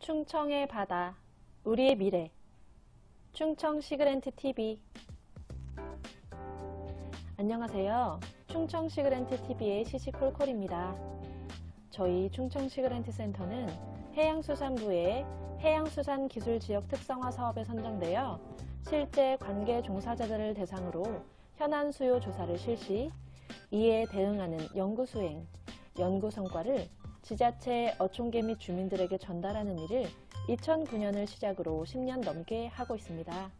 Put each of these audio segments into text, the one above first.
충청의 바다, 우리의 미래, 충청 시그랜트 TV. 안녕하세요. 충청 시그랜트 TV의 시시콜콜입니다. 저희 충청 시그랜트 센터는 해양수산부의 해양수산기술지역 특성화 사업에 선정되어 실제 관계 종사자들을 대상으로 현안 수요 조사를 실시, 이에 대응하는 연구수행, 연구 성과를 지자체, 어촌계 및 주민들에게 전달하는 일을 2009년을 시작으로 10년 넘게 하고 있습니다.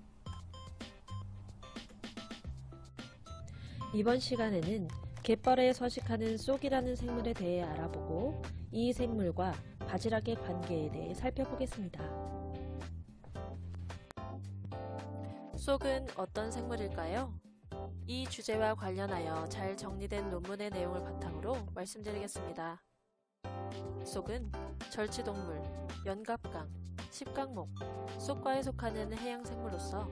이번 시간에는 갯벌에 서식하는 쏙이라는 생물에 대해 알아보고 이 생물과 바지락의 관계에 대해 살펴보겠습니다. 쏙은 어떤 생물일까요? 이 주제와 관련하여 잘 정리된 논문의 내용을 바탕으로 말씀드리겠습니다. 쏙은 절치동물, 연갑강, 십강목, 쏙과에 속하는 해양생물로서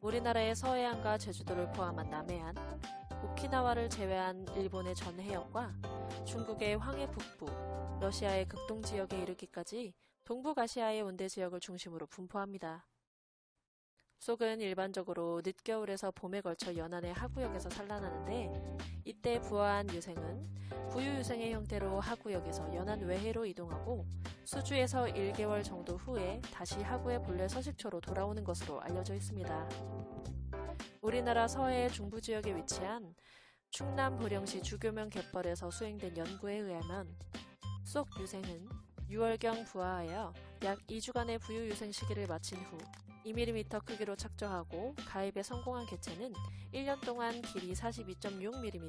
우리나라의 서해안과 제주도를 포함한 남해안, 오키나와를 제외한 일본의 전 해역과 중국의 황해 북부, 러시아의 극동 지역에 이르기까지 동북아시아의 온대 지역을 중심으로 분포합니다. 쏙은 일반적으로 늦겨울에서 봄에 걸쳐 연안의 하구역에서 산란하는데, 이때 부화한 유생은 부유유생의 형태로 하구역에서 연안 외해로 이동하고 수주에서 1개월 정도 후에 다시 하구의 본래 서식처로 돌아오는 것으로 알려져 있습니다. 우리나라 서해 중부지역에 위치한 충남 보령시 주교면 갯벌에서 수행된 연구에 의하면 쏙 유생은 6월경 부화하여 약 2주간의 부유유생 시기를 마친 후 2mm 크기로 착정하고 가입에 성공한 개체는 1년 동안 길이 42.6mm,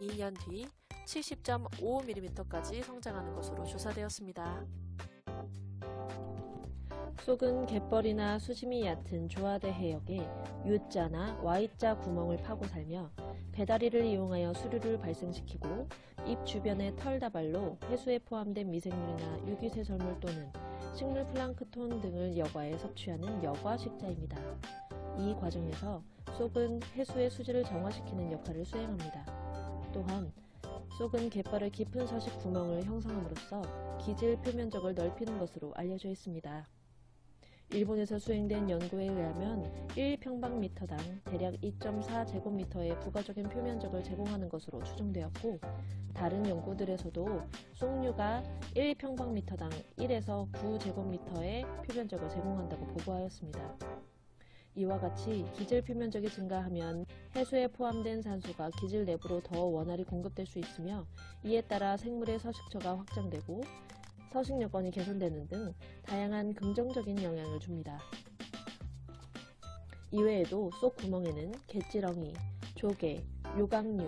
2년 뒤 70.5mm까지 성장하는 것으로 조사되었습니다. 쏙은 갯벌이나 수심이 얕은 조화대 해역에 U자나 Y자 구멍을 파고 살며 배다리를 이용하여 수류를 발생시키고 입 주변의 털 다발로 해수에 포함된 미생물이나 유기세설물 또는 식물 플랑크톤 등을 여과해 섭취하는 여과식자입니다. 이 과정에서 쏙은 해수의 수질을 정화시키는 역할을 수행합니다. 또한 쏙은 갯벌의 깊은 서식 구멍을 형성함으로써 기질 표면적을 넓히는 것으로 알려져 있습니다. 일본에서 수행된 연구에 의하면 1평방미터당 대략 2.4제곱미터의 부가적인 표면적을 제공하는 것으로 추정되었고, 다른 연구들에서도 쏙류가 1평방미터당 1에서 9제곱미터의 표면적을 제공한다고 보고하였습니다. 이와 같이 기질 표면적이 증가하면 해수에 포함된 산소가 기질 내부로 더 원활히 공급될 수 있으며, 이에 따라 생물의 서식처가 확장되고 서식 여건이 개선되는 등 다양한 긍정적인 영향을 줍니다. 이외에도 쏙 구멍에는 갯지렁이, 조개, 요강류,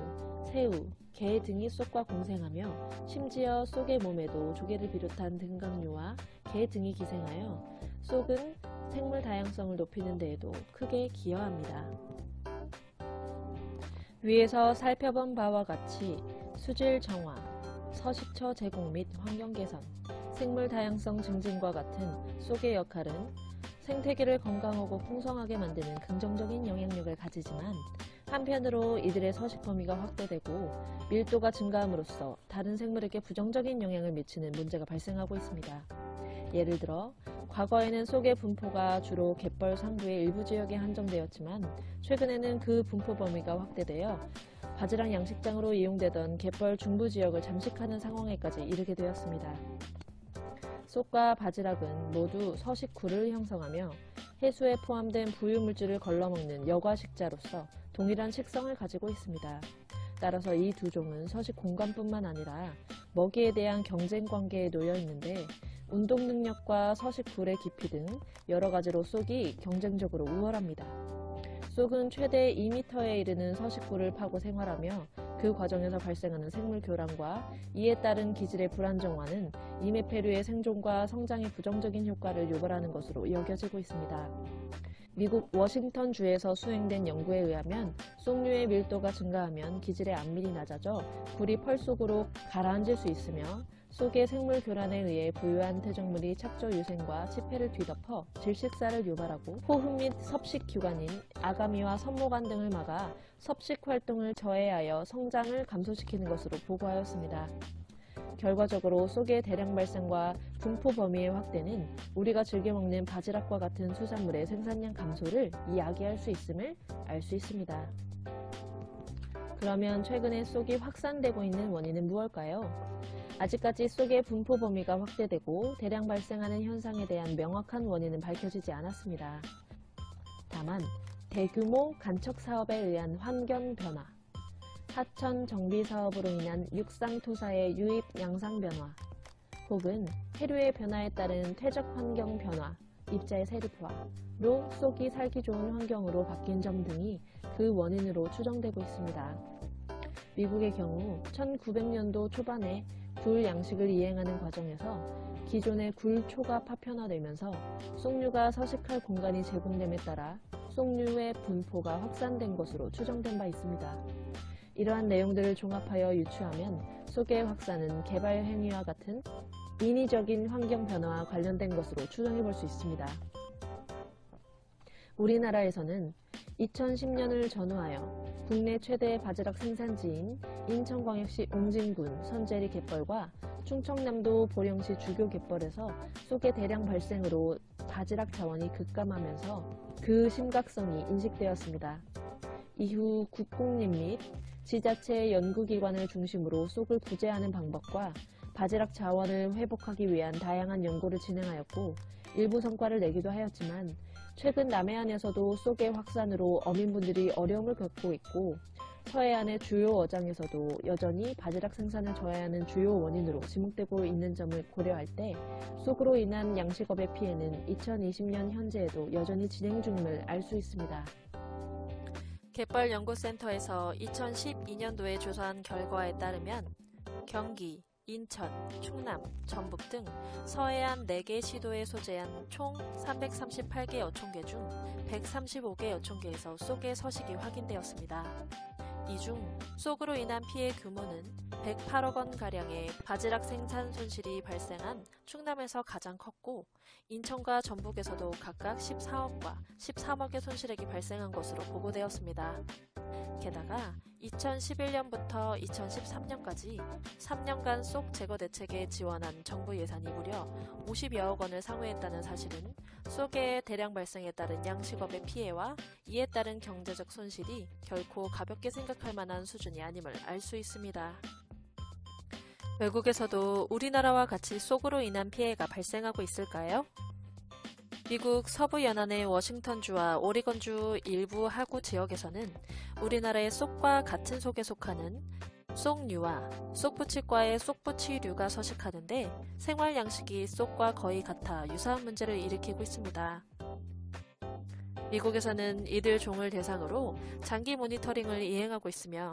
새우, 게 등이 쏙과 공생하며 심지어 쏙의 몸에도 조개를 비롯한 등강류와 게 등이 기생하여 쏙은 생물 다양성을 높이는 데에도 크게 기여합니다. 위에서 살펴본 바와 같이 수질 정화, 서식처 제공 및 환경 개선, 생물 다양성 증진과 같은 쏙의 역할은 생태계를 건강하고 풍성하게 만드는 긍정적인 영향력을 가지지만, 한편으로 이들의 서식 범위가 확대되고 밀도가 증가함으로써 다른 생물에게 부정적인 영향을 미치는 문제가 발생하고 있습니다. 예를 들어 과거에는 쏙의 분포가 주로 갯벌 상부의 일부 지역에 한정되었지만, 최근에는 그 분포 범위가 확대되어 바지락 양식장으로 이용되던 갯벌 중부 지역을 잠식하는 상황에까지 이르게 되었습니다. 쏙과 바지락은 모두 서식구를 형성하며 해수에 포함된 부유물질을 걸러먹는 여과식자로서 동일한 식성을 가지고 있습니다. 따라서 이 두 종은 서식 공간뿐만 아니라 먹이에 대한 경쟁 관계에 놓여 있는데, 운동 능력과 서식굴의 깊이 등 여러 가지로 쏙이 경쟁적으로 우월합니다. 쏙은 최대 2m에 이르는 서식구를 파고 생활하며 그 과정에서 발생하는 생물 교란과 이에 따른 기질의 불안정화는 이메페류의 생존과 성장에 부정적인 효과를 유발하는 것으로 여겨지고 있습니다. 미국 워싱턴주에서 수행된 연구에 의하면 쏙류의 밀도가 증가하면 기질의 안밀이 낮아져 굴이 펄 속으로 가라앉을 수 있으며, 쏙의 생물 교란에 의해 부유한 퇴적물이 착조 유생과 치폐를 뒤덮어 질식사를 유발하고 호흡 및 섭식 기관인 아가미와 선모관 등을 막아 섭식 활동을 저해하여 성장을 감소시키는 것으로 보고하였습니다. 결과적으로 쏙의 대량 발생과 분포 범위의 확대는 우리가 즐겨 먹는 바지락과 같은 수산물의 생산량 감소를 이야기할 수 있음을 알 수 있습니다. 그러면 최근에 쏙이 확산되고 있는 원인은 무엇일까요? 아직까지 쏙의 분포 범위가 확대되고 대량 발생하는 현상에 대한 명확한 원인은 밝혀지지 않았습니다. 다만 대규모 간척 사업에 의한 환경 변화, 하천 정비 사업으로 인한 육상 토사의 유입 양상 변화, 혹은 해류의 변화에 따른 퇴적 환경 변화, 입자의 세립화로 쏙이 살기 좋은 환경으로 바뀐 점 등이 그 원인으로 추정되고 있습니다. 미국의 경우 1900년도 초반에 굴 양식을 이행하는 과정에서 기존의 굴초가 파편화되면서 쏙류가 서식할 공간이 제공됨에 따라 쏙류의 분포가 확산된 것으로 추정된 바 있습니다. 이러한 내용들을 종합하여 유추하면 쏙의 확산은 개발 행위와 같은 인위적인 환경 변화와 관련된 것으로 추정해 볼 수 있습니다. 우리나라에서는 2010년을 전후하여 국내 최대 바지락 생산지인 인천광역시 옹진군 선재리 갯벌과 충청남도 보령시 주교 갯벌에서 쏙의 대량 발생으로 바지락 자원이 급감하면서 그 심각성이 인식되었습니다. 이후 국공립 및 지자체 연구기관을 중심으로 쏙을 구제하는 방법과 바지락 자원을 회복하기 위한 다양한 연구를 진행하였고 일부 성과를 내기도 하였지만 최근 남해안에서도 쏙의 확산으로 어민분들이 어려움을 겪고 있고 서해안의 주요 어장에서도 여전히 바지락 생산을 저해하는 주요 원인으로 지목되고 있는 점을 고려할 때 쏙으로 인한 양식업의 피해는 2020년 현재에도 여전히 진행 중임을 알 수 있습니다. 갯벌연구센터에서 2012년도에 조사한 결과에 따르면 경기, 인천, 충남, 전북 등 서해안 4개 시도에 소재한 총 338개 어촌계 중 135개 어촌계에서 쏙의 서식이 확인되었습니다. 이 중 쏙으로 인한 피해 규모는 108억 원가량의 바지락 생산 손실이 발생한 충남에서 가장 컸고 인천과 전북에서도 각각 14억과 13억의 손실액이 발생한 것으로 보고되었습니다. 게다가 2011년부터 2013년까지 3년간 쏙 제거 대책에 지원한 정부 예산이 무려 50여억 원을 상회했다는 사실은 쏙의 대량 발생에 따른 양식업의 피해와 이에 따른 경제적 손실이 결코 가볍게 생각할 만한 수준이 아님을 알 수 있습니다. 외국에서도 우리나라와 같이 쏙으로 인한 피해가 발생하고 있을까요? 미국 서부 연안의 워싱턴주와 오리건주 일부 하구 지역에서는 우리나라의 쏙과 같은 속에 속하는 쏙류와 쏙부치과의 쏙부치류가 서식하는데 생활 양식이 쏙과 거의 같아 유사한 문제를 일으키고 있습니다. 미국에서는 이들 종을 대상으로 장기 모니터링을 이행하고 있으며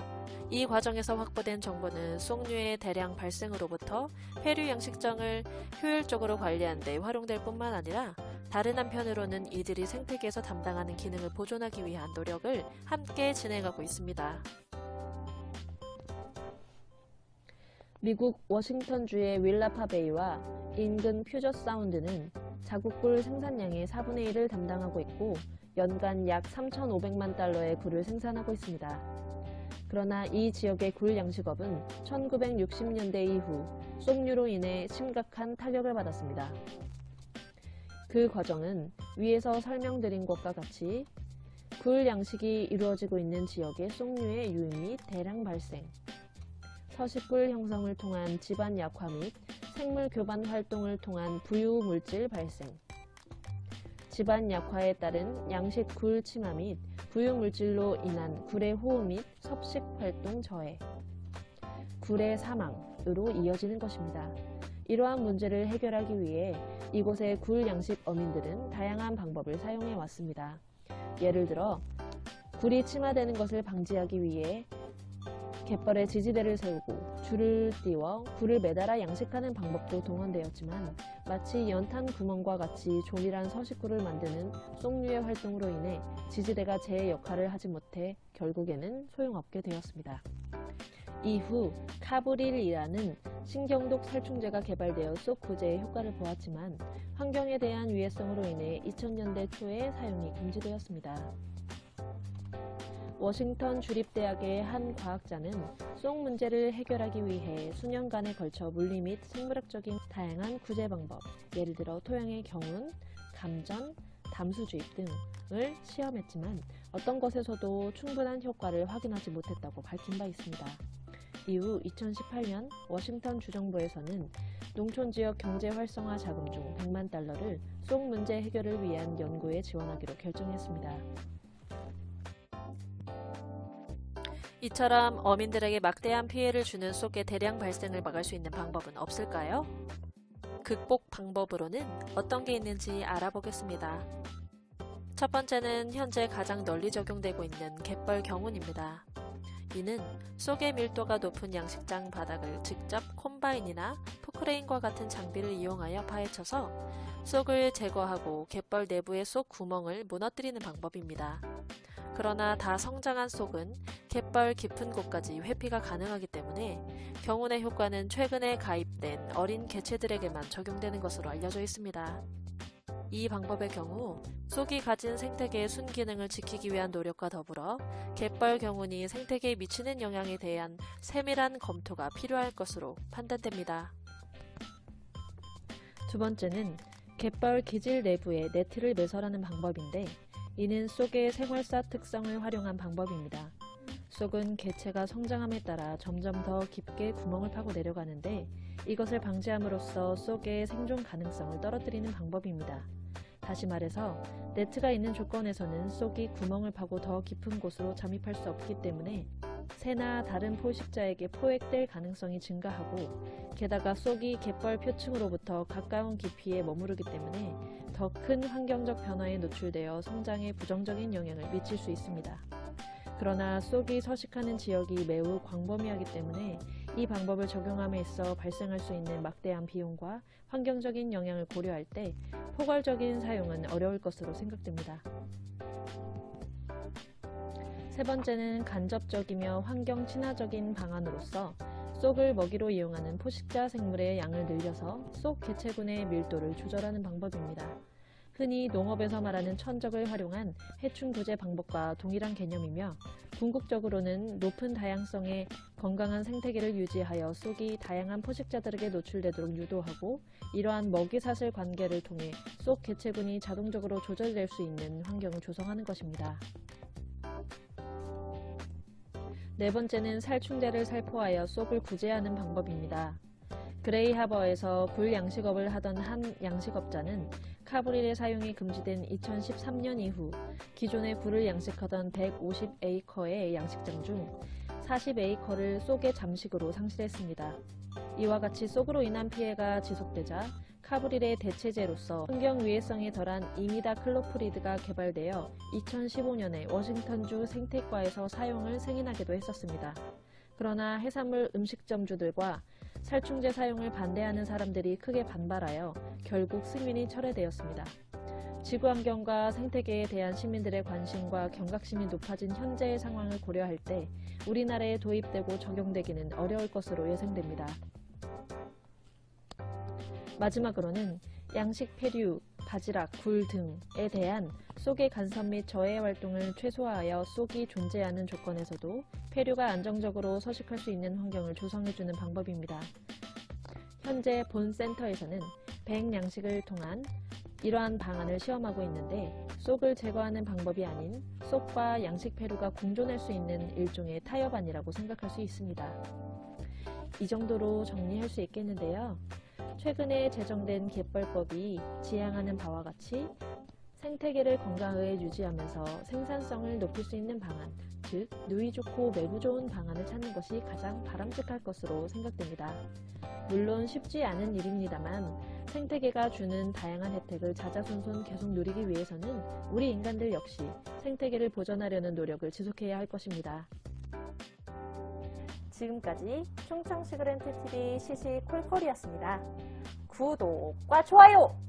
이 과정에서 확보된 정보는 쏙류의 대량 발생으로부터 회류 양식장을 효율적으로 관리하는 데 활용될 뿐만 아니라 다른 한편으로는 이들이 생태계에서 담당하는 기능을 보존하기 위한 노력을 함께 진행하고 있습니다. 미국 워싱턴주의 윌라파베이와 인근 퓨저 사운드는 자국굴 생산량의 4분의 1을 담당하고 있고 연간 약 3,500만 달러의 굴을 생산하고 있습니다. 그러나 이 지역의 굴 양식업은 1960년대 이후 쏙류로 인해 심각한 타격을 받았습니다. 그 과정은 위에서 설명드린 것과 같이 굴 양식이 이루어지고 있는 지역의 쏙류의 유입 및 대량 발생, 서식굴 형성을 통한 집안 약화 및 생물 교반 활동을 통한 부유 물질 발생, 집안 약화에 따른 양식 굴 침하 및 부유 물질로 인한 굴의 호흡 및 섭식 활동 저해, 굴의 사망으로 이어지는 것입니다. 이러한 문제를 해결하기 위해 이곳의 굴 양식 어민들은 다양한 방법을 사용해 왔습니다. 예를 들어 굴이 침하되는 것을 방지하기 위해 갯벌에 지지대를 세우고 줄을 띄워 굴을 매달아 양식하는 방법도 동원되었지만 마치 연탄 구멍과 같이 조밀한 서식구를 만드는 쏙류의 활동으로 인해 지지대가 제 역할을 하지 못해 결국에는 소용없게 되었습니다. 이후 카브릴이라는 신경독 살충제가 개발되어 쏙 구제에 효과를 보았지만 환경에 대한 위해성으로 인해 2000년대 초에 사용이 금지되었습니다. 워싱턴 주립대학의 한 과학자는 속 문제를 해결하기 위해 수년간에 걸쳐 물리 및 생물학적인 다양한 구제 방법, 예를 들어 토양의 경운, 감전, 담수 주입 등을 시험했지만 어떤 것에서도 충분한 효과를 확인하지 못했다고 밝힌 바 있습니다. 이후 2018년 워싱턴 주정부에서는 농촌지역 경제 활성화 자금 중 100만 달러를 속 문제 해결을 위한 연구에 지원하기로 결정했습니다. 이처럼 어민들에게 막대한 피해를 주는 쏙의 대량 발생을 막을 수 있는 방법은 없을까요? 극복 방법으로는 어떤 게 있는지 알아보겠습니다. 첫 번째는 현재 가장 널리 적용되고 있는 갯벌 경운입니다. 이는 쏙의 밀도가 높은 양식장 바닥을 직접 콤바인이나 포크레인과 같은 장비를 이용하여 파헤쳐서 쏙을 제거하고 갯벌 내부의 쏙 구멍을 무너뜨리는 방법입니다. 그러나 다 성장한 쏙은 갯벌 깊은 곳까지 회피가 가능하기 때문에 경운의 효과는 최근에 가입된 어린 개체들에게만 적용되는 것으로 알려져 있습니다. 이 방법의 경우 쏙이 가진 생태계의 순기능을 지키기 위한 노력과 더불어 갯벌 경운이 생태계에 미치는 영향에 대한 세밀한 검토가 필요할 것으로 판단됩니다. 두 번째는 갯벌 기질 내부에 네트를 매설하는 방법인데 이는 쏙의 생활사 특성을 활용한 방법입니다. 쏙은 개체가 성장함에 따라 점점 더 깊게 구멍을 파고 내려가는데 이것을 방지함으로써 쏙의 생존 가능성을 떨어뜨리는 방법입니다. 다시 말해서 네트가 있는 조건에서는 쏙이 구멍을 파고 더 깊은 곳으로 잠입할 수 없기 때문에 새나 다른 포식자에게 포획될 가능성이 증가하고 게다가 쏙이 갯벌 표층으로부터 가까운 깊이에 머무르기 때문에 더 큰 환경적 변화에 노출되어 성장에 부정적인 영향을 미칠 수 있습니다. 그러나 쏙이 서식하는 지역이 매우 광범위하기 때문에 이 방법을 적용함에 있어 발생할 수 있는 막대한 비용과 환경적인 영향을 고려할 때 포괄적인 사용은 어려울 것으로 생각됩니다. 세 번째는 간접적이며 환경 친화적인 방안으로서 쏙을 먹이로 이용하는 포식자 생물의 양을 늘려서 쏙 개체군의 밀도를 조절하는 방법입니다. 흔히 농업에서 말하는 천적을 활용한 해충 구제 방법과 동일한 개념이며 궁극적으로는 높은 다양성의 건강한 생태계를 유지하여 쏙이 다양한 포식자들에게 노출되도록 유도하고 이러한 먹이사슬 관계를 통해 쏙 개체군이 자동적으로 조절될 수 있는 환경을 조성하는 것입니다. 네 번째는 살충제를 살포하여 쏙을 구제하는 방법입니다. 그레이 하버에서 불양식업을 하던 한 양식업자는 카브릴의 사용이 금지된 2013년 이후 기존에 굴을 양식하던 150에이커의 양식장 중 40에이커를 쏙의 잠식으로 상실했습니다. 이와 같이 쏙으로 인한 피해가 지속되자 카브릴의 대체제로서 환경 위해성이 덜한 이미다클로프리드가 개발되어 2015년에 워싱턴주 생태과에서 사용을 승인하기도 했었습니다. 그러나 해산물 음식점주들과 살충제 사용을 반대하는 사람들이 크게 반발하여 결국 승인이 철회되었습니다. 지구환경과 생태계에 대한 시민들의 관심과 경각심이 높아진 현재의 상황을 고려할 때 우리나라에 도입되고 적용되기는 어려울 것으로 예상됩니다. 마지막으로는 양식 폐류, 바지락, 굴 등에 대한 쏙의 간섭 및 저해 활동을 최소화하여 쏙이 존재하는 조건에서도 폐류가 안정적으로 서식할 수 있는 환경을 조성해주는 방법입니다. 현재 본 센터에서는 백 양식을 통한 이러한 방안을 시험하고 있는데 쏙을 제거하는 방법이 아닌 쏙과 양식 폐류가 공존할 수 있는 일종의 타협안이라고 생각할 수 있습니다. 이 정도로 정리할 수 있겠는데요. 최근에 제정된 갯벌법이 지향하는 바와 같이 생태계를 건강하게 유지하면서 생산성을 높일 수 있는 방안, 즉 누이 좋고 매부 좋은 방안을 찾는 것이 가장 바람직할 것으로 생각됩니다. 물론 쉽지 않은 일입니다만 생태계가 주는 다양한 혜택을 자자손손 계속 누리기 위해서는 우리 인간들 역시 생태계를 보존하려는 노력을 지속해야 할 것입니다. 지금까지 충청시그랜트TV 시시콜콜이었습니다. 구독과 좋아요!